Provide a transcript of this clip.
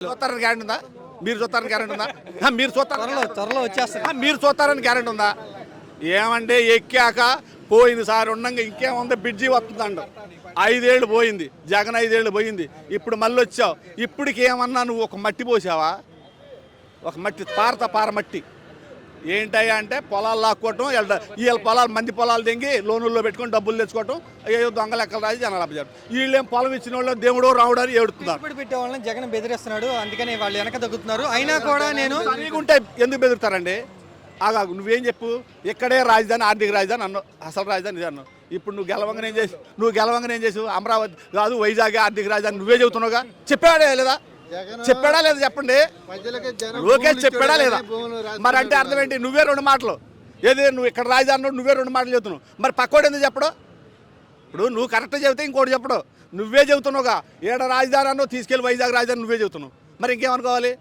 చూస్తారని గ్యారెంటీ ఉందా? మీరు చూస్తారని గ్యారెంటీ ఉందా? మీరు చూస్తారు త్వరలో వచ్చేస్తారు. మీరు చూస్తారని గ్యారెంటీ ఉందా? ఏమంటే ఎక్కాక పోయింది సార్ ఉండంగా ఇంకేముంది బ్రిడ్జి వస్తుందండు. 5 ఏళ్ళు పోయింది, జగన్ 5 ఏళ్ళు పోయింది, ఇప్పుడు మళ్ళీ వచ్చావు. ఇప్పటికి ఏమన్నా నువ్వు ఒక మట్టి పోసావా? ఒక మట్టి పార మట్టి ఏంటయ్యా అంటే పొలాలు లాక్కోవటం, వీళ్ళ పొలాలు మంది పొలాలు తెంగి లోనుల్లో పెట్టుకొని డబ్బులు తెచ్చుకోవటం, ఏదో దొంగ లెక్కలు రాసి జనాలు అప్పచారు. వీళ్ళేం పొలం ఇచ్చిన వాళ్ళు దేవుడు రావుడు అని ఏడుతున్నారు. పెట్టే వాళ్ళని జగన్ బెదిరిస్తున్నాడు, అందుకని వాళ్ళు వెనక తగ్గుతున్నారు. అయినా కూడా నేను ఉంటే ఎందుకు బెదురుతారండి? ఆగాగు, నువ్వేం చెప్పు, ఇక్కడే రాజధాని, ఆర్థిక రాజధాని అన్నావు, అసలు రాజధాని ఇది అన్నావు. ఇప్పుడు నువ్వు గెలవంగానే ఏం చేసావు? అమరావతి కాదు వైజాగ్ ఆర్థిక రాజధాని నువ్వే చెబుతున్నావుగా. చెప్పాడా లేదా? చెప్పండి. లోకేష్ చెప్పాడా లేదా? మరి అంటే అర్థం ఏంటి? నువ్వే 2 మాటలు, ఏది నువ్వు ఇక్కడ రాజధాని నువ్వే 2 మాటలు చెబుతున్నావు, మరి పక్కోడు ఎందుకు చెప్పడు? ఇప్పుడు నువ్వు కరెక్ట్ చెబితే ఇంకోటి చెప్పడు, నువ్వే చెబుతున్నావుగా. ఏడ రాజధాని అన్నో తీసుకెళ్ళి వైజాగ్ రాజధాని నువ్వే చెబుతున్నావు, మరి ఇంకేమనుకోవాలి?